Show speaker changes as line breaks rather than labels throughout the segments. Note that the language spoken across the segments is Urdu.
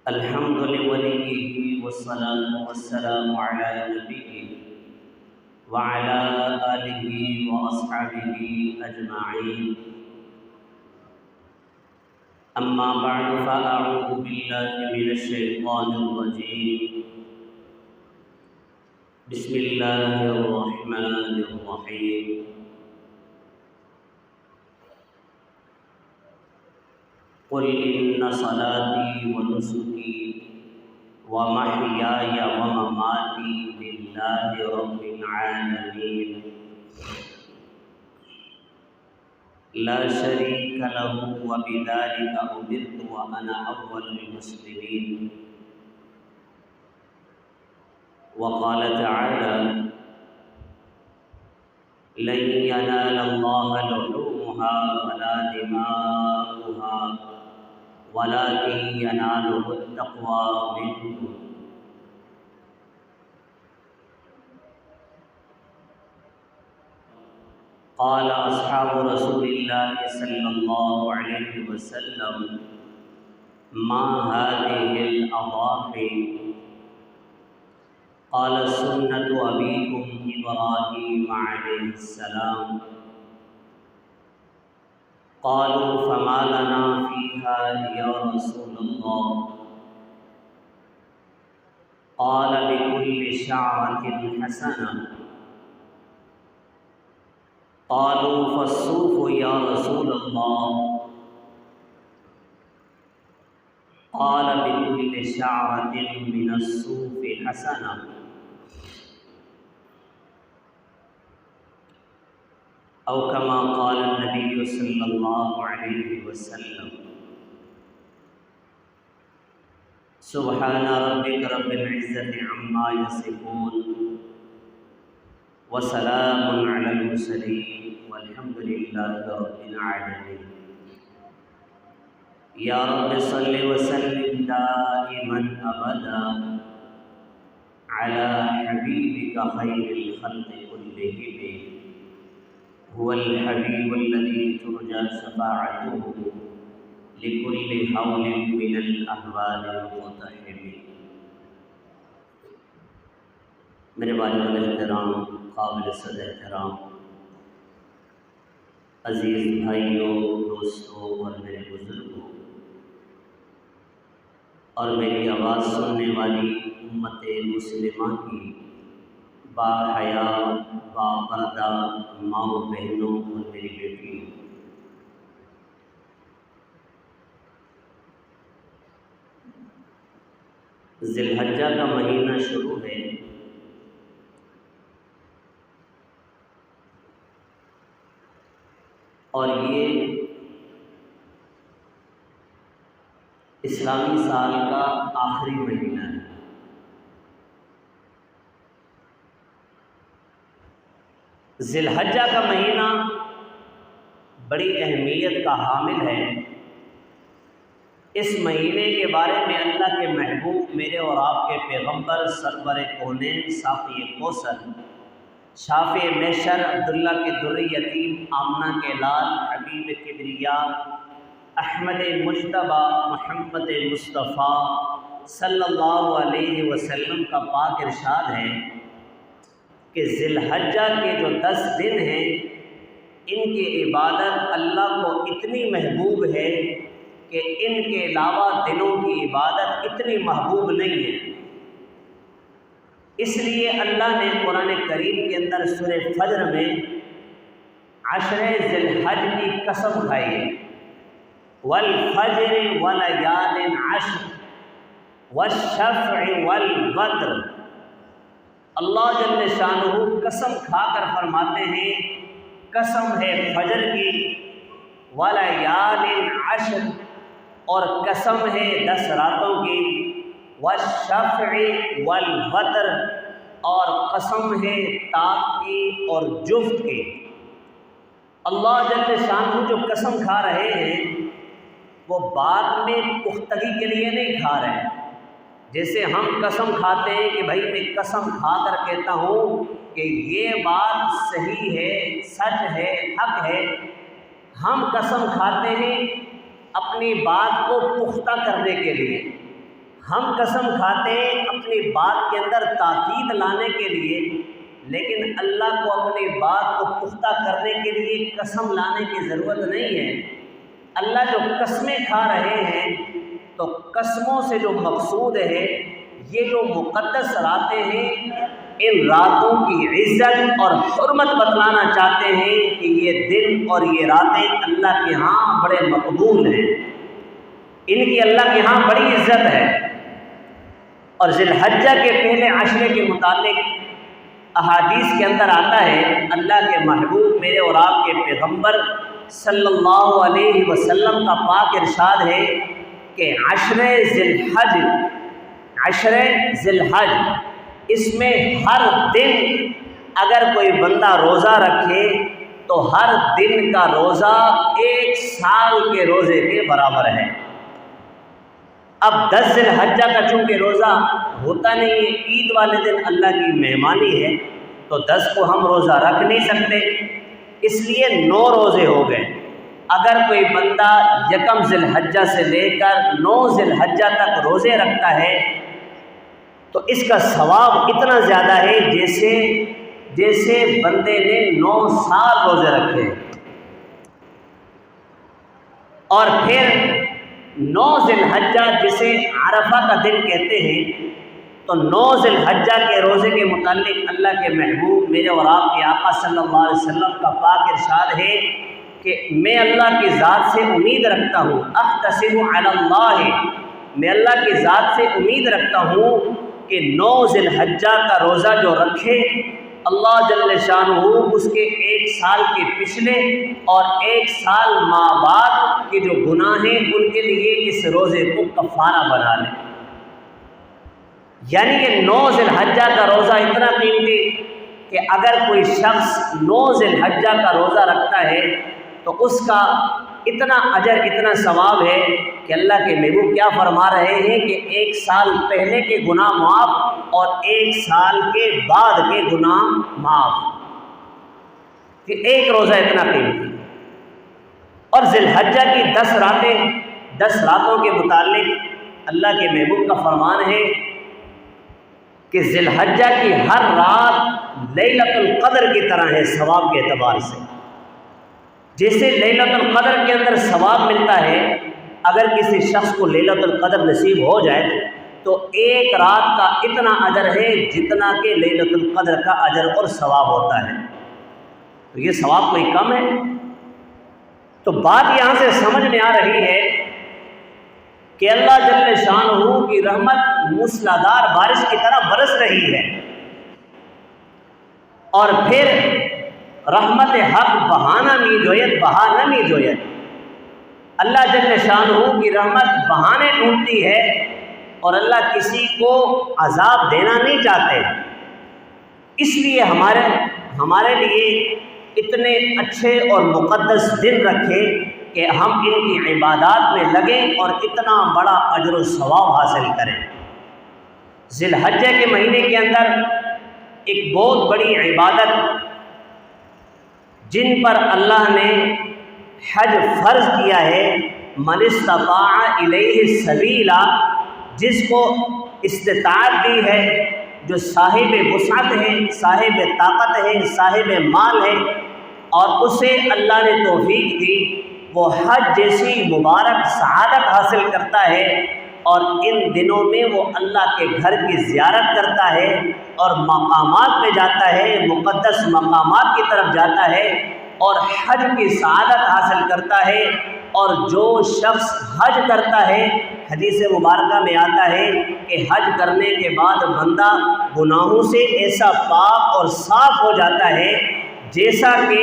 الحمد لوليه والصلاة والسلام على نبيه وعلى آله وأصحابه أجمعين. أما بعد فأعوذ بالله من الشيطان الرجيم. بسم الله الرحمن الرحيم. قل إن صلاتي ونسكي ومحياي ومماتي لله رب العالمين لا شريك له وبذلك أمرت وأنا أول المسلمين. وقال تعالى: لن ينال الله لحومها ولا دماؤها ولكن يناله التقوى منكم. قال أصحاب رسول الله صلى الله عليه وسلم: ما هذه الأضاحي؟ قال: سنة أبيكم إبراهيم عليه السلام. قالوا: فما لنا فيها يا رسول الله؟ قال: بكل شعرة حسنة. قالوا: فالصوف يا رسول الله؟ قال: بكل شعرة من الصوف حسنة. أو كما قال النبي صلى الله عليه وسلم. سبحان ربك رب العزة عما يصفون وسلام على المرسلين والحمد لله رب العالمين. يا رب صل وسلم دائما أبدا على حبيبك خير الخلق كلهم. هو الحبيب الذي ترجى شفاعته لكل هول من الأهوال المقتحم. میرے واجب الاحترام، قابل صد احترام عزیز بھائیوں، دوستوں اور میرے بزرگوں اور میری آواز سننے والی امت مسلمہ کی با حیا با پردہ ماؤں بہنوں اور میری بیٹیوں، ذی الحجہ کا مہینہ شروع ہے اور یہ اسلامی سال کا آخری مہینہ ہے. ذی الحجہ کا مہینہ بڑی اہمیت کا حامل ہے. اس مہینے کے بارے میں اللہ کے محبوب میرے اور آپ کے پیغمبر سرور کونین صافی کوثر شافع محشر عبداللہ کے در یتیم آمنہ کے لال حبیب کبریا احمد مجتبیٰ محمد مصطفیٰ صلی اللہ علیہ وسلم کا پاک ارشاد ہے کہ ذی الحجہ کے جو 10 دن ہیں ان کی عبادت اللہ کو اتنی محبوب ہے کہ ان کے علاوہ دنوں کی عبادت اتنی محبوب نہیں ہے. اس لیے اللہ نے قرآن کریم کے اندر سورہ فجر میں عشر ذی الحج کی قسم کھائی ہے. والفجر وليال عشر والشفع والوتر. اللہ جل شانہ قسم کھا کر فرماتے ہیں قسم ہے فجر کی، ولیال عشر اور قسم ہے 10 راتوں کی، والشفع والوتر اور قسم ہے طاق کی اور جفت کی. اللہ جل شانہ جو قسم کھا رہے ہیں وہ بعد میں پختگی کے لیے نہیں کھا رہے ہیں. جیسے ہم قسم کھاتے ہیں کہ بھائی میں قسم کھا کر کہتا ہوں کہ یہ بات صحیح ہے، سچ ہے، حق ہے. ہم قسم کھاتے ہیں اپنی بات کو پختہ کرنے کے لیے. ہم قسم کھاتے ہیں اپنی بات کے اندر تاکید لانے کے لیے، لیکن اللہ کو اپنی بات کو پختہ کرنے کے لیے قسم لانے کی ضرورت نہیں ہے۔ اللہ جو قسمیں کھا رہے ہیں تو قسموں سے جو مقصود ہے یہ جو مقدس راتیں ہیں، ان راتوں کی عزت اور حرمت بتلانا چاہتے ہیں کہ یہ دن اور یہ راتیں اللہ کے ہاں بڑے مقبول ہیں، ان کی اللہ کے ہاں بڑی عزت ہے۔ اور ذی الحجہ کے پہلے عشرے کے متعلق احادیث کے اندر آتا ہے، اللہ کے محبوب میرے اور آپ کے پیغمبر صلی اللہ علیہ وسلم کا پاک ارشاد ہے کہ عشرے ذی الحج اس میں ہر دن اگر کوئی بندہ روزہ رکھے تو ہر دن کا روزہ 1 سال کے روزے کے برابر ہے۔ اب 10 ذی الحجہ کا چونکہ روزہ ہوتا نہیں ہے، عید والے دن اللہ کی مہمانی ہے تو 10 کو ہم روزہ رکھ نہیں سکتے، اس لیے 9 روزے ہو گئے۔ اگر کوئی بندہ 1 ذی الحجہ سے لے کر 9 ذی الحجہ تک روزے رکھتا ہے تو اس کا ثواب اتنا زیادہ ہے جیسے بندے نے 9 سال روزے رکھے۔ اور پھر 9 ذی الحجہ جسے عرفہ کا دن کہتے ہیں، تو 9 ذی الحجہ کے روزے کے متعلق اللہ کے محبوب میرے اور آپ کے آقا صلی اللہ علیہ وسلم کا پاک ارشاد ہے کہ میں اللہ کی ذات سے امید رکھتا ہوں، احتسب علی اللہ، میں اللہ کی ذات سے امید رکھتا ہوں کہ 9 ذی الحجہ کا روزہ جو رکھے اللہ جل شانہ اس کے 1 سال کے پچھلے اور 1 سال ماں بعد کے جو گناہ ہیں ان کے لیے اس روزے کو کفارہ بنا لے۔ یعنی کہ 9 ذی الحجہ کا روزہ اتنا قیمتی کہ اگر کوئی شخص 9 ذی الحجہ کا روزہ رکھتا ہے تو اس کا اتنا اجر اتنا ثواب ہے کہ اللہ کے محبوب کیا فرما رہے ہیں کہ 1 سال پہلے کے گناہ معاف اور 1 سال کے بعد کے گناہ معاف، کہ ایک روزہ اتنا قیمتی۔ اور ذی الحجہ کی 10 راتیں، 10 راتوں کے متعلق اللہ کے محبوب کا فرمان ہے کہ ذی الحجہ کی ہر رات لیلۃ القدر کی طرح ہے ثواب کے اعتبار سے۔ جیسے لیلۃ القدر کے اندر ثواب ملتا ہے، اگر کسی شخص کو لیلۃ القدر نصیب ہو جائے تو 1 رات کا اتنا اجر ہے جتنا کہ لیلۃ القدر کا اجر اور ثواب ہوتا ہے، تو یہ ثواب کوئی کم ہے؟ تو بات یہاں سے سمجھ میں آ رہی ہے کہ اللہ جل شانہ کی رحمت موسلادھار بارش کی طرح برس رہی ہے، اور پھر رحمت حق بہانہ می جویت، اللہ جل شانہ کی رحمت بہانے ڈھونڈتی ہے اور اللہ کسی کو عذاب دینا نہیں چاہتے، اس لیے ہمارے لیے اتنے اچھے اور مقدس دن رکھے کہ ہم ان کی عبادات میں لگیں اور اتنا بڑا اجر و ثواب حاصل کریں۔ ذی الحجہ کے مہینے کے اندر ایک بہت بڑی عبادت جن پر اللہ نے حج فرض کیا ہے، من استطاع الیہ سبیلا، جس کو استطاعت دی ہے، جو صاحب وسعت ہے، صاحب طاقت ہے، صاحب مال ہے، اور اسے اللہ نے توفیق دی، وہ حج جیسی مبارک سعادت حاصل کرتا ہے، اور ان دنوں میں وہ اللہ کے گھر کی زیارت کرتا ہے اور مقامات پہ جاتا ہے، مقدس مقامات کی طرف جاتا ہے اور حج کی سعادت حاصل کرتا ہے۔ اور جو شخص حج کرتا ہے، حدیث مبارکہ میں آتا ہے کہ حج کرنے کے بعد بندہ گناہوں سے ایسا پاک اور صاف ہو جاتا ہے جیسا کہ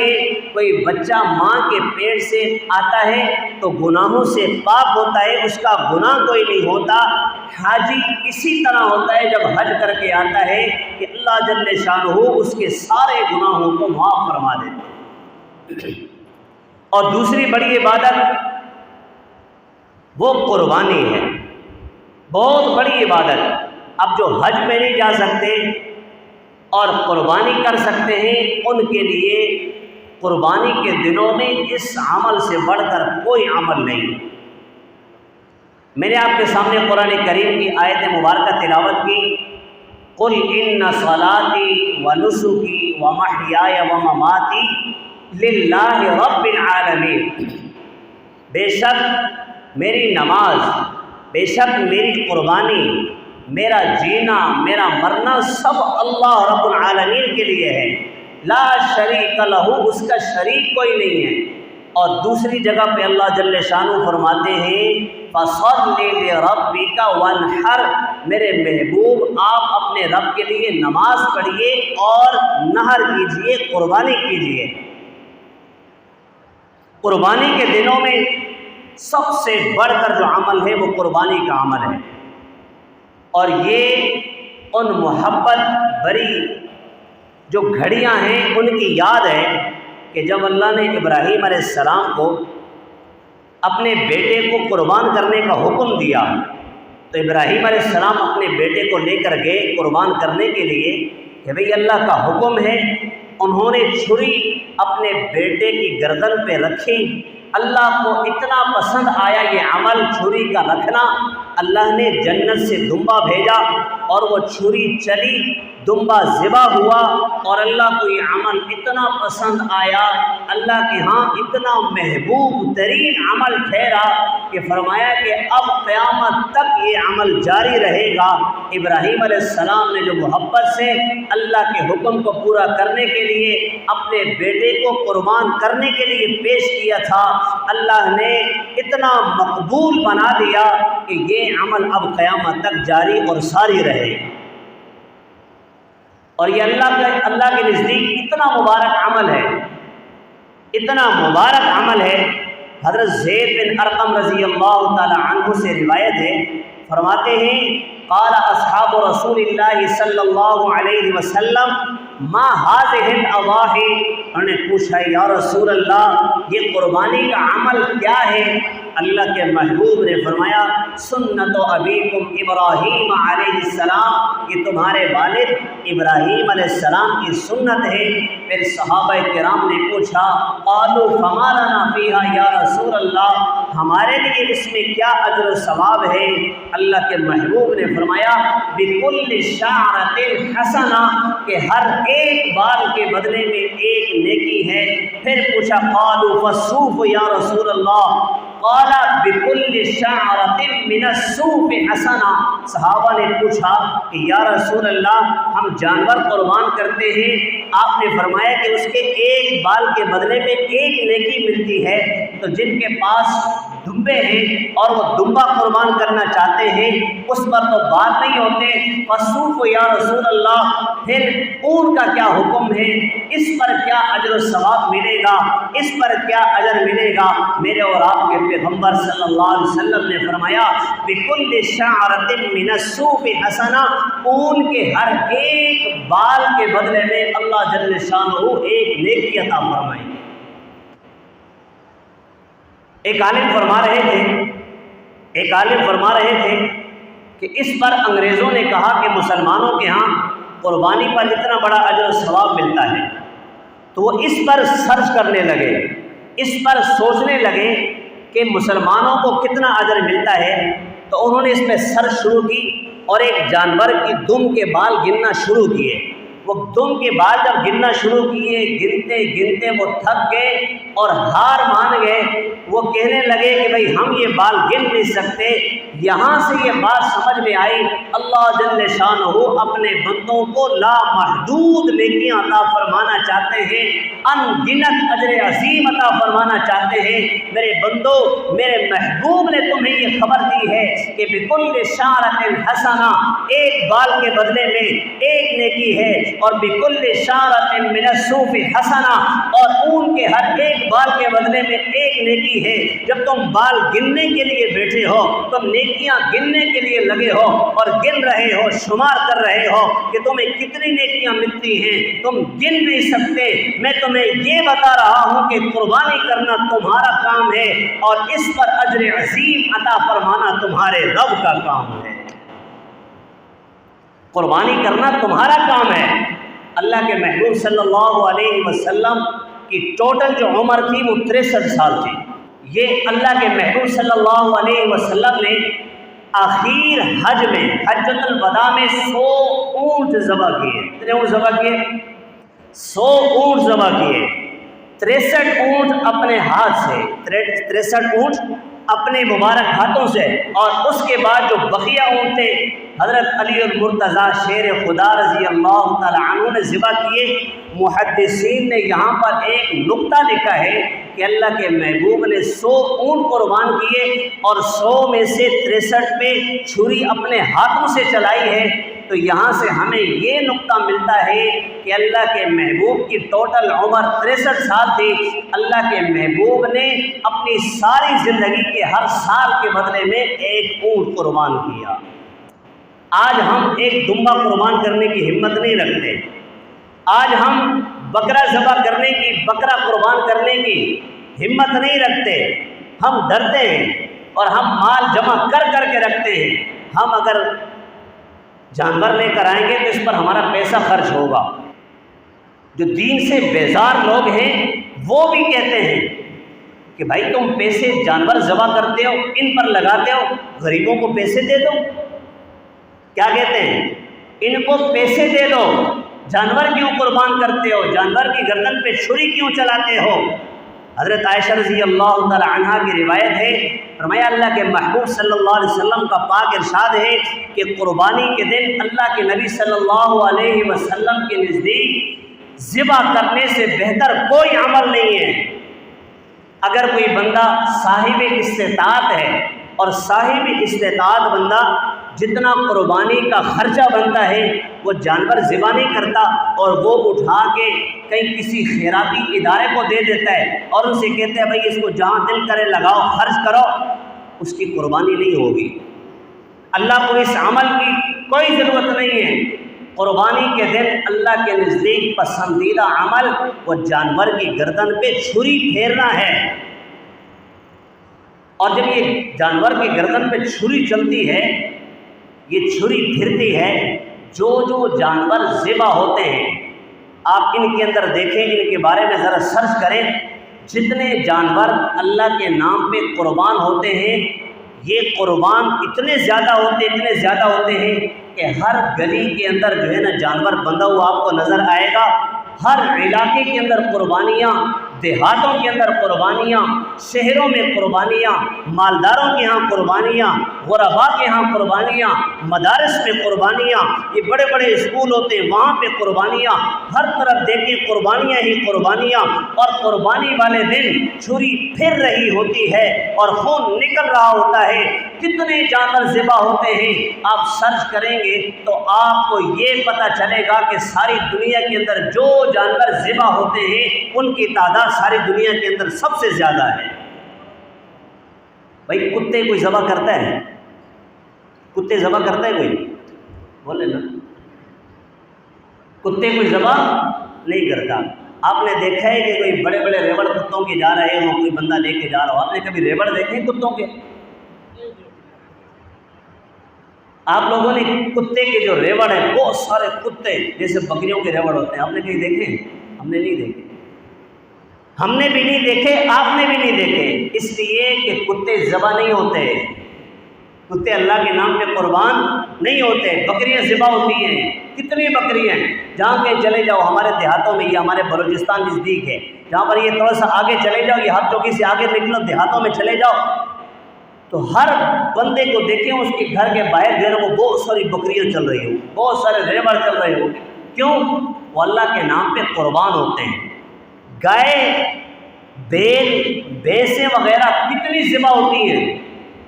کوئی بچہ ماں کے پیٹ سے آتا ہے تو گناہوں سے پاک ہوتا ہے، اس کا گناہ کوئی نہیں ہوتا۔ حاجی اسی طرح ہوتا ہے جب حج کر کے آتا ہے کہ اللہ جل شانہ اس کے سارے گناہوں کو معاف فرما دیتے۔ اور دوسری بڑی عبادت وہ قربانی ہے، بہت بڑی عبادت۔ اب جو حج پہ نہیں جا سکتے اور قربانی کر سکتے ہیں، ان کے لیے قربانی کے دنوں میں اس عمل سے بڑھ کر کوئی عمل نہیں۔ میں نے آپ کے سامنے قرآن کریم کی آیت مبارکہ تلاوت کی، قل ان صلاتی و نسکی و محیای و مماتی للہ رب العالمین، بے شک میری نماز، بے شک میری قربانی، میرا جینا، میرا مرنا سب اللہ رب العالمین کے لیے ہے، لا شریک لہ، اس کا شریک کوئی نہیں ہے۔ اور دوسری جگہ پہ اللہ جل شانہ فرماتے ہیں فَصَلِّ لِرَبِّكَ وَانْحَرْ، میرے محبوب آپ اپنے رب کے لیے نماز پڑھیے اور نحر کیجیے، قربانی کیجیے۔ قربانی کے دنوں میں سب سے بڑھ کر جو عمل ہے وہ قربانی کا عمل ہے، اور یہ ان محبت بری جو گھڑیاں ہیں ان کی یاد ہے کہ جب اللہ نے ابراہیم علیہ السلام کو اپنے بیٹے کو قربان کرنے کا حکم دیا تو ابراہیم علیہ السلام اپنے بیٹے کو لے کر گئے قربان کرنے کے لیے کہ بھئی اللہ کا حکم ہے۔ انہوں نے چھری اپنے بیٹے کی گردن پہ رکھی، اللہ کو اتنا پسند آیا یہ عمل چھری کا رکھنا، اللہ نے جنت سے دمبا بھیجا اور وہ چھری چلی، دمبا ذبح ہوا، اور اللہ کو یہ عمل اتنا پسند آیا، اللہ کے ہاں اتنا محبوب ترین عمل ٹھہرا کہ فرمایا کہ اب قیامت تک یہ عمل جاری رہے گا۔ ابراہیم علیہ السلام نے جو محبت سے اللہ کے حکم کو پورا کرنے کے لیے اپنے بیٹے کو قربان کرنے کے لیے پیش کیا تھا، اللہ نے اتنا مقبول بنا دیا کہ یہ عمل اب قیامت تک جاری اور ساری رہے گا۔ اور یہ اللہ کے نزدیک اتنا مبارک عمل ہے، اتنا مبارک عمل ہے۔ حضرت زید بن ارقم رضی اللہ تعالی عنہ سے روایت ہے، فرماتے ہیں قال اصحاب رسول اللہ صلی اللہ علیہ وسلم ما هذه الاضاحی، انہوں نے پوچھا یا رسول اللہ یہ قربانی کا عمل کیا ہے؟ اللہ کے محبوب نے فرمایا سنت ابیکم ابراہیم علیہ السلام، یہ تمہارے والد ابراہیم علیہ السلام کی سنت ہے۔ پھر صحابہ کرام نے پوچھا قالوا فما لنا فیہا یا رسول اللہ، ہمارے لیے اس میں کیا اجر و ثواب ہے؟ اللہ کے محبوب نے فرمایا بکل شعرۃ حسنہ، کہ ہر ایک بال کے بدلے میں ایک نیکی ہے۔ پھر پوچھا قالوا فالصوف یا رسول اللہ، قال بكل شعرة من الصوف حسنہ، صحابہ نے پوچھا کہ یا رسول اللہ ہم جانور قربان کرتے ہیں، آپ نے فرمایا کہ اس کے ایک بال کے بدلے میں ایک نیکی ملتی ہے، تو جن کے پاس دمبے ہیں اور وہ دمبا قربان کرنا چاہتے ہیں اس پر تو بال نہیں ہوتے، فالصوف یا رسول اللہ، پھر اون کا کیا حکم ہے؟ اس پر کیا اجر و ثواب ملے گا؟ اس پر کیا اجر ملے گا؟ میرے اور آپ کے پیغمبر صلی اللہ علیہ وسلم نے فرمایا بکل شعرۃ من الصوف حسنہ، اون کے ہر ایک بال کے بدلے میں اللہ جل شانہ ایک نیکی عطا فرمائے۔ ایک عالم فرما رہے تھے کہ اس پر انگریزوں نے کہا کہ مسلمانوں کے ہاں قربانی پر اتنا بڑا اجر و ثواب ملتا ہے، تو وہ اس پر سرچ کرنے لگے، اس پر سوچنے لگے کہ مسلمانوں کو کتنا اجر ملتا ہے، تو انہوں نے اس پہ سرچ شروع کی اور ایک جانور کی دم کے بال گننا شروع کیے۔ وہ دم کے بال جب گننا شروع کیے، گنتے گنتے وہ تھک گئے اور ہار مان گئے۔ وہ کہنے لگے کہ بھئی ہم یہ بال گن نہیں سکتے۔ یہاں سے یہ بات سمجھ میں آئی اللہ جل شانہ اپنے بندوں کو لامحدود نیکیاں عطا فرمانا چاہتے ہیں، ان گنت اجر عظیم عطا فرمانا چاہتے ہیں۔ میرے بندو، میرے محبوب نے تمہیں یہ خبر دی ہے کہ بکل شعرۃ حسنہ، ایک بال کے بدلے میں ایک نیکی ہے، اور بکل شعرۃ من الصوف حسنہ، اور اون کے ہر ایک بال کے بدلے میں ایک نیکی ہے۔ جب تم بال گننے کے لیے بیٹھے ہو، تم نیکیاں گننے کے لیے لگے ہو اور گن رہے ہو، شمار کر رہے ہو کہ تمہیں کتنی نیکیاں ملتی ہیں، تم گن نہیں سکتے۔ میں تمہیں یہ بتا رہا ہوں کہ قربانی کرنا تمہارا کام ہے اور اس پر اجر عظیم عطا فرمانا تمہارے رب کا کام ہے۔ قربانی کرنا تمہارا کام ہے۔ اللہ کے محبوب صلی اللہ علیہ وسلم کی ٹوٹل جو عمر تھی وہ 63 سال تھی، یہ اللہ کے محبوب صلی اللہ علیہ وسلم نے آخر حج میں حجۃ الوداع میں 100 اونٹ ذبح کیے. کتنے اونٹ ذبح کیے؟ 100 اونٹ ذبح کیے. 63 اونٹ اپنے ہاتھ سے، 63 اونٹ اپنے مبارک ہاتھوں سے، اور اس کے بعد جو بقیہ اونٹ تھے حضرت علی المرتضیٰ شیر خدا رضی اللہ تعالی عنہ نے ذبح کیے. محدثین نے یہاں پر ایک نقطہ لکھا ہے کہ اللہ کے محبوب نے 100 اونٹ قربان کیے اور 100 میں سے 63 پہ چھری اپنے ہاتھوں سے چلائی ہے. تو یہاں سے ہمیں یہ نقطہ ملتا ہے کہ اللہ کے محبوب کی ٹوٹل عمر 63 سال تھی. اللہ کے محبوب نے اپنی ساری زندگی کے ہر سال کے بدلے میں ایک اونٹ قربان کیا. آج ہم ایک دمبا قربان کرنے کی ہمت نہیں رکھتے. آج ہم بکرا ذبح کرنے کی، بکرا قربان کرنے کی ہمت نہیں رکھتے. ہم ڈرتے ہیں اور ہم مال جمع کر کر کے رکھتے ہیں. ہم اگر جانور لے کر آئیں گے تو اس پر ہمارا پیسہ خرچ ہوگا. جو دین سے بیزار لوگ ہیں وہ بھی کہتے ہیں کہ بھائی تم پیسے جانور ذبح کرتے ہو، ان پر لگاتے ہو، غریبوں کو پیسے دے دو. کیا کہتے ہیں؟ ان کو پیسے دے دو. جانور کیوں قربان کرتے ہو؟ جانور کی گردن پہ چھری کیوں چلاتے ہو؟ حضرت عائشہ رضی اللہ تعالی عنہا کی روایت ہے، فرمایا اللہ کے محبوب صلی اللہ علیہ وسلم کا پاک ارشاد ہے کہ قربانی کے دن اللہ کے نبی صلی اللہ علیہ وسلم کے نزدیک ذبح کرنے سے بہتر کوئی عمل نہیں ہے. اگر کوئی بندہ صاحب استطاعت ہے اور صاحب استطاعت بندہ جتنا قربانی کا خرچہ بنتا ہے وہ جانور ذبح نہیں کرتا اور وہ اٹھا کے کہیں کسی خیراتی ادارے کو دے دیتا ہے اور ان سے کہتے ہیں بھائی اس کو جہاں دل کرے لگاؤ، خرچ کرو، اس کی قربانی نہیں ہوگی. اللہ کو اس عمل کی کوئی ضرورت نہیں ہے. قربانی کے دن اللہ کے نزدیک پسندیدہ عمل وہ جانور کی گردن پہ چھری پھیرنا ہے. اور جب یہ جانور کی گردن پہ چھری چلتی ہے، یہ چھری پھرتی ہے، جو جانور ذبح ہوتے ہیں آپ ان کے اندر دیکھیں، ان کے بارے میں ذرا سرچ کریں. جتنے جانور اللہ کے نام پہ قربان ہوتے ہیں یہ قربان اتنے زیادہ ہوتے ہیں کہ ہر گلی کے اندر جو ہے نا جانور بندھا ہوا آپ کو نظر آئے گا. ہر علاقے کے اندر قربانیاں، دیہاتوں کے اندر قربانیاں، شہروں میں قربانیاں، مالداروں کے ہاں قربانیاں، غرباء کے ہاں قربانیاں، مدارس میں قربانیاں، یہ بڑے بڑے اسکول ہوتے ہیں وہاں پہ قربانیاں، ہر طرف دیکھیں قربانیاں ہی قربانیاں. اور قربانی والے دن چھری پھر رہی ہوتی ہے اور خون نکل رہا ہوتا ہے. کتنے جانور ذبح ہوتے ہیں آپ سرچ کریں گے تو آپ کو یہ پتہ چلے گا کہ ساری دنیا کے اندر جو جانور ذبح ہوتے ہیں ان کی تعداد ساری دنیا کے اندر سب سے زیادہ ہے. بھائی کتے کوئی ذبح کرتا ہے؟ کتے ذبح کرتا ہے کوئی؟ بولے نا. کتے کوئی ذبح نہیں کرتا. آپ نے دیکھا ہے کہ کوئی بڑے بڑے ریوڑ کتوں کے جا رہے ہوں، کوئی بندہ لے کے جا رہا ہو، آپ نے کبھی ریوڑ دیکھے کتوں کے؟ آپ لوگوں نے کتے کے جو ریوڑ ہیں، بہت سارے کتے جیسے بکریوں کے ریوڑ ہوتے ہیں، آپ نے کہیں دیکھے؟ ہم نے نہیں دیکھے. ہم نے بھی نہیں دیکھے، آپ نے بھی نہیں دیکھے، اس لیے کہ کتے ذبح نہیں ہوتے. کتے اللہ کے نام پہ قربان نہیں ہوتے. بکریاں ذبح ہوتی ہیں. کتنی بکریاں ہیں جہاں کہیں چلے جاؤ. ہمارے دیہاتوں میں، یہ ہمارے بلوچستان نزدیک ہے، جہاں پر یہ تھوڑا سا آگے چلے جاؤ، یہ ہر چوکی سے آگے نکلو، دیہاتوں میں چلے جاؤ تو ہر بندے کو دیکھیں اس کے گھر کے باہر جو ہے وہ بہت ساری بکریاں چل رہی ہوں، بہت سارے ریوڑ چل رہے ہوں. کیوں؟ وہ اللہ کے نام پہ قربان ہوتے ہیں. گائے، بیل، بھینسیں وغیرہ کتنی ذبح ہوتی ہیں.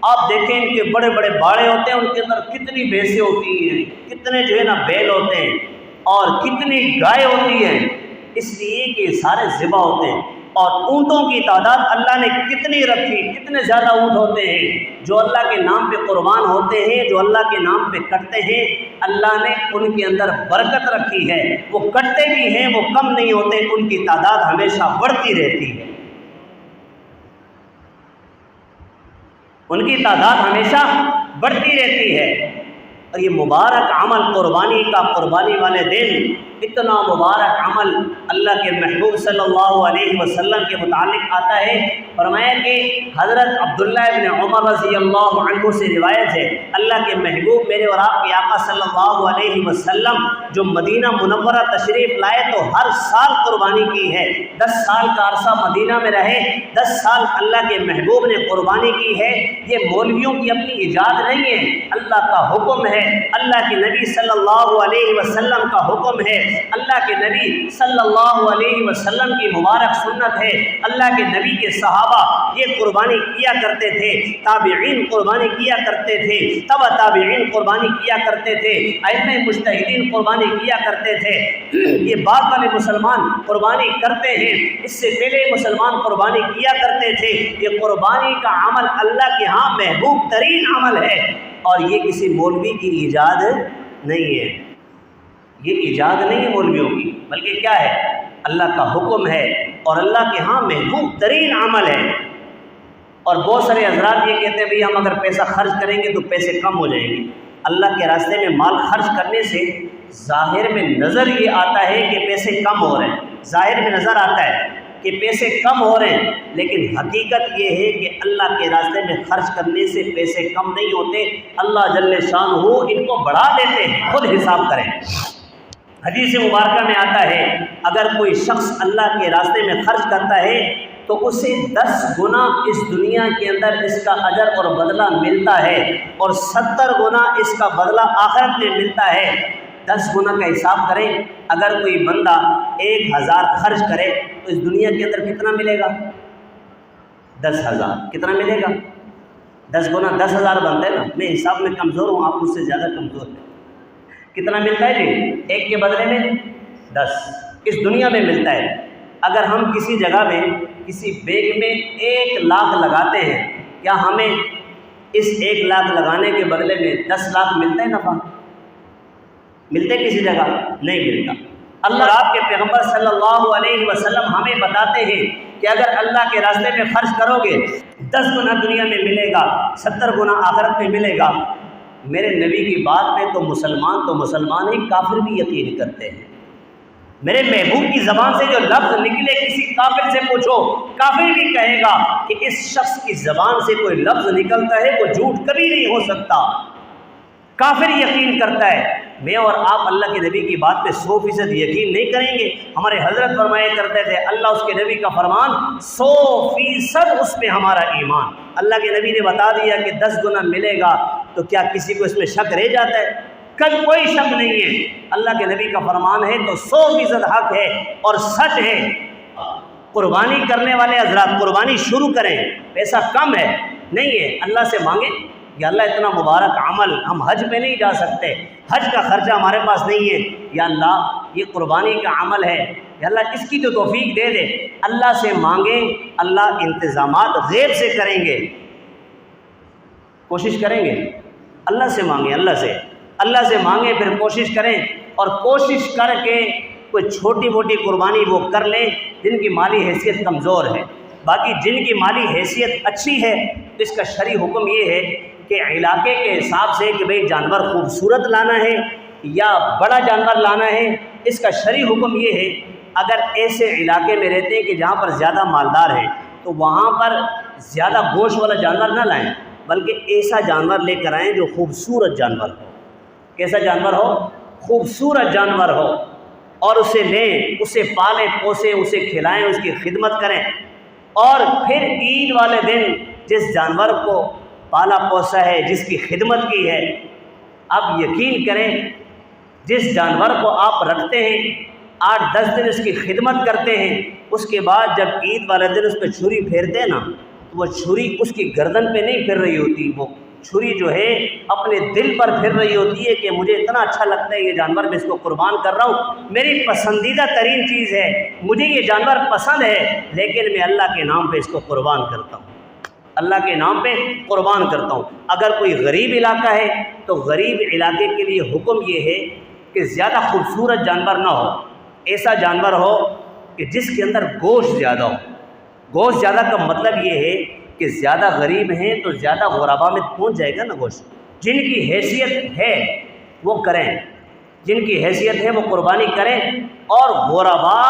آپ دیکھیں ان کے بڑے بڑے باڑے ہوتے ہیں، ان کے اندر کتنی بھینسیں ہوتی ہیں، کتنے جو ہے نا بیل ہوتے ہیں اور کتنی گائے ہوتی ہیں. اس لیے کہ یہ سارے ذبح ہوتے ہیں. اور اونٹوں کی تعداد اللہ نے کتنی رکھی، کتنے زیادہ اونٹ ہوتے ہیں جو اللہ کے نام پہ قربان ہوتے ہیں، جو اللہ کے نام پہ کٹتے ہیں. اللہ نے ان کے اندر برکت رکھی ہے. وہ کٹتے بھی ہیں، وہ کم نہیں ہوتے، ان کی تعداد ہمیشہ بڑھتی رہتی ہے. ان کی تعداد ہمیشہ بڑھتی رہتی ہے. اور یہ مبارک عمل قربانی کا، قربانی والے دن اتنا مبارک عمل اللہ کے محبوب صلی اللہ علیہ وسلم کے متعلق آتا ہے۔ فرمایا کہ حضرت عبداللہ ابن عمر رضی اللہ عنہ سے روایت ہے، اللہ کے محبوب میرے اور آپ کے آقا صلی اللہ علیہ وسلم جو مدینہ منورہ تشریف لائے تو ہر سال قربانی کی ہے۔ 10 سال کا عرصہ مدینہ میں رہے، 10 سال اللہ کے محبوب نے قربانی کی ہے۔ یہ مولویوں کی اپنی ایجاد نہیں ہے، اللہ کا حکم ہے، اللہ کے نبی صلی اللہ علیہ وسلم کا حکم ہے، اللہ کے نبی صلی اللہ علیہ وسلم کی مبارک سنت ہے۔ اللہ کے نبی کے صحابہ یہ قربانی کیا کرتے تھے، تابعین قربانی کیا کرتے تھے، تبع تابعین قربانی کیا کرتے تھے، ائمہ مجتہدین قربانی کیا کرتے تھے۔ یہ بعد والے مسلمان قربانی کرتے ہیں، اس سے پہلے مسلمان قربانی کیا کرتے تھے۔ یہ قربانی کا عمل اللہ کے ہاں محبوب ترین عمل ہے، اور یہ کسی مولوی کی ایجاد نہیں ہے، یہ ایجاد نہیں ہے مولویوں کی، بلکہ کیا ہے؟ اللہ کا حکم ہے اور اللہ کے ہاں محبوب ترین عمل ہے۔ اور بہت سارے حضرات یہ کہتے ہیں بھئی ہم اگر پیسہ خرچ کریں گے تو پیسے کم ہو جائیں گے۔ اللہ کے راستے میں مال خرچ کرنے سے ظاہر میں نظر یہ آتا ہے کہ پیسے کم ہو رہے ہیں، ظاہر میں نظر آتا ہے کہ پیسے کم ہو رہے ہیں، لیکن حقیقت یہ ہے کہ اللہ کے راستے میں خرچ کرنے سے پیسے کم نہیں ہوتے، اللہ جل شانہ ان کو بڑھا دیتے ہیں۔ خود حساب کریں، حدیث مبارکہ میں آتا ہے اگر کوئی شخص اللہ کے راستے میں خرچ کرتا ہے تو اسے 10 گنا اس دنیا کے اندر اس کا اجر اور بدلہ ملتا ہے، اور 70 گنا اس کا بدلہ آخرت میں ملتا ہے۔ 10 گنا کا حساب کریں، اگر کوئی بندہ 1000 خرچ کرے تو اس دنیا کے اندر کتنا ملے گا؟ 10,000۔ کتنا ملے گا؟ 10 گنا 10,000 بنتا ہے نا، میں حساب میں کمزور ہوں، آپ مجھ سے زیادہ کمزور ہیں۔ کتنا ملتا ہے جی؟ 1 کے بدلے میں 10 اس دنیا میں ملتا ہے۔ اگر ہم کسی جگہ میں کسی بیگ میں 1 لاکھ لگاتے ہیں، کیا ہمیں اس 1 لاکھ لگانے کے بدلے میں 10 لاکھ ملتا ہے نفع؟ ملتے کسی جگہ؟ نہیں ملتا۔ اللہ آپ کے پیغمبر صلی اللہ علیہ وسلم ہمیں بتاتے ہیں کہ اگر اللہ کے راستے میں خرچ کرو گے 10 گنا دنیا میں ملے گا، 70 گنا آخرت میں ملے گا۔ میرے نبی کی بات پہ تو مسلمان ہی، کافر بھی یقین کرتے ہیں۔ میرے محبوب کی زبان سے جو لفظ نکلے کسی کافر سے پوچھو، کافر بھی کہے گا کہ اس شخص کی زبان سے کوئی لفظ نکلتا ہے وہ جھوٹ کبھی نہیں ہو سکتا۔ کافر یقین کرتا ہے۔ میں اور آپ اللہ کے نبی کی بات پہ 100% یقین نہیں کریں گے؟ ہمارے حضرت فرمایا کرتے تھے اللہ اس کے نبی کا فرمان 100% اس پہ ہمارا ایمان۔ اللہ کے نبی نے بتا دیا کہ 10 گنا ملے گا تو کیا کسی کو اس میں شک رہ جاتا ہے؟ کل کوئی شک نہیں ہے، اللہ کے نبی کا فرمان ہے تو 100% حق ہے اور سچ ہے۔ قربانی کرنے والے حضرات قربانی شروع کریں، پیسہ کم ہے نہیں ہے، اللہ سے مانگیں یا اللہ اتنا مبارک عمل، ہم حج پہ نہیں جا سکتے، حج کا خرچہ ہمارے پاس نہیں ہے، یا اللہ یہ قربانی کا عمل ہے، یا اللہ اس کی تو توفیق دے دے۔ اللہ سے مانگیں، اللہ انتظامات غیب سے کریں گے، کوشش کریں گے، اللہ سے مانگیں، اللہ سے مانگیں، پھر کوشش کریں، اور کوشش کر کے کوئی چھوٹی موٹی قربانی وہ کر لیں جن کی مالی حیثیت کمزور ہے۔ باقی جن کی مالی حیثیت اچھی ہے تو اس کا شرعی حکم یہ ہے کہ علاقے کے حساب سے کہ بھئی جانور خوبصورت لانا ہے یا بڑا جانور لانا ہے، اس کا شرعی حکم یہ ہے اگر ایسے علاقے میں رہتے ہیں کہ جہاں پر زیادہ مالدار ہیں تو وہاں پر زیادہ گوشت والا جانور نہ لائیں، بلکہ ایسا جانور لے کر آئیں جو خوبصورت جانور ہو۔ کیسا جانور ہو؟ خوبصورت جانور ہو، اور اسے لیں، اسے پالیں پوسیں، اسے کھلائیں، اس کی خدمت کریں، اور پھر عید والے دن جس جانور کو پالا پوسا ہے، جس کی خدمت کی ہے، آپ یقین کریں جس جانور کو آپ رکھتے ہیں 8-10 دن اس کی خدمت کرتے ہیں، اس کے بعد جب عید والے دن اس پہ چھری پھیرتے ہیں نا تو وہ چھری اس کی گردن پہ نہیں پھر رہی ہوتی، وہ چھری جو ہے اپنے دل پر پھر رہی ہوتی ہے کہ مجھے اتنا اچھا لگتا ہے یہ جانور، میں اس کو قربان کر رہا ہوں، میری پسندیدہ ترین چیز ہے، مجھے یہ جانور پسند ہے، لیکن میں اللہ کے نام پہ اس کو قربان کرتا ہوں، اللہ کے نام پہ قربان کرتا ہوں۔ اگر کوئی غریب علاقہ ہے تو غریب علاقے کے لیے حکم یہ ہے کہ زیادہ خوبصورت جانور نہ ہو، ایسا جانور ہو کہ جس کے اندر گوشت زیادہ ہو۔ گوشت زیادہ کا مطلب یہ ہے کہ زیادہ غریب ہیں تو زیادہ غربا میں پہنچ جائے گا نا گوشت، جن کی حیثیت ہے وہ کریں، جن کی حیثیت ہے وہ قربانی کریں اور غربا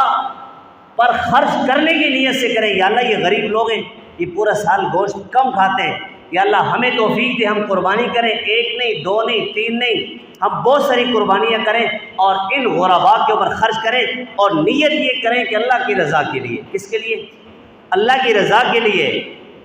پر خرچ کرنے کی نیت سے کریں۔ یا اللہ یہ غریب لوگ ہیں، یہ پورا سال گوشت کم کھاتے ہیں، یا اللہ ہمیں توفیق دے ہم قربانی کریں، 1 نہیں 2 نہیں 3 نہیں، ہم بہت ساری قربانیاں کریں اور ان غربا کے اوپر خرچ کریں اور نیت یہ کریں کہ اللہ کی رضا کے لیے۔ کس کے لیے؟ اللہ کی رضا کے لیے۔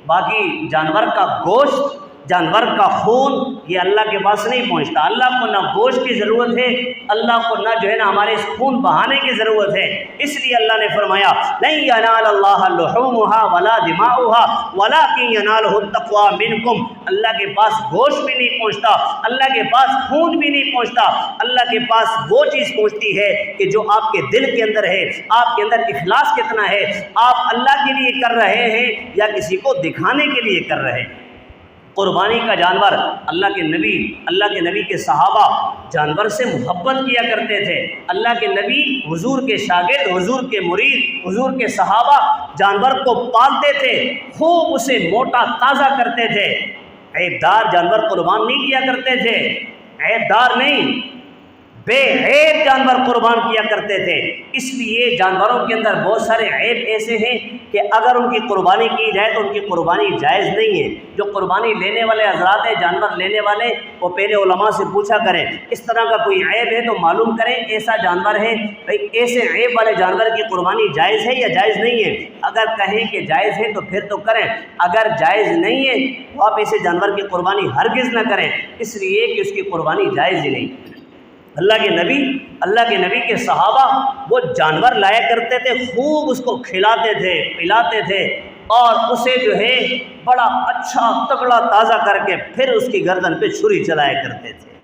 باقی جانور کا گوشت، جانور کا خون یہ اللہ کے پاس نہیں پہنچتا۔ اللہ کو نہ گوشت کی ضرورت ہے، اللہ کو نہ جو ہے نا ہمارے اس خون بہانے کی ضرورت ہے۔ اس لیے اللہ نے فرمایا لن ینال اللہ لحومها ولا دماؤها ولکن ینالہ التقوی منکم۔ اللہ کے پاس گوشت بھی نہیں پہنچتا، اللہ کے پاس خون بھی نہیں پہنچتا، اللہ کے پاس وہ چیز پہنچتی ہے کہ جو آپ کے دل کے اندر ہے، آپ کے اندر اخلاص کتنا ہے، آپ اللہ کے لیے کر رہے ہیں یا کسی کو دکھانے کے لیے کر رہے ہیں۔ قربانی کا جانور، اللہ کے نبی کے صحابہ جانور سے محبت کیا کرتے تھے۔ اللہ کے نبی، حضور کے شاگرد، حضور کے مرید، حضور کے صحابہ جانور کو پالتے تھے، خوب اسے موٹا تازہ کرتے تھے۔ عیب دار جانور قربان نہیں کیا کرتے تھے، عیب دار نہیں، بے عیب جانور قربان کیا کرتے تھے۔ اس لیے جانوروں کے اندر بہت سارے عیب ایسے ہیں کہ اگر ان کی قربانی کی جائے تو ان کی قربانی جائز نہیں ہے۔ جو قربانی لینے والے حضرات ہیں، جانور لینے والے، وہ پہلے علماء سے پوچھا کریں اس طرح کا کوئی عیب ہے تو معلوم کریں ایسا جانور ہے، بھائی ایسے عیب والے جانور کی قربانی جائز ہے یا جائز نہیں ہے۔ اگر کہیں کہ جائز ہے تو پھر تو کریں، اگر جائز نہیں ہے تو آپ ایسے جانور کی قربانی ہرگز نہ کریں، اس لیے کہ اس کی قربانی جائز ہی نہیں۔ اللہ کے نبی کے صحابہ وہ جانور لایا کرتے تھے، خوب اس کو کھلاتے تھے، پلاتے تھے اور اسے جو ہے بڑا اچھا تگڑا تازہ کر کے پھر اس کی گردن پہ چھری چلایا کرتے تھے۔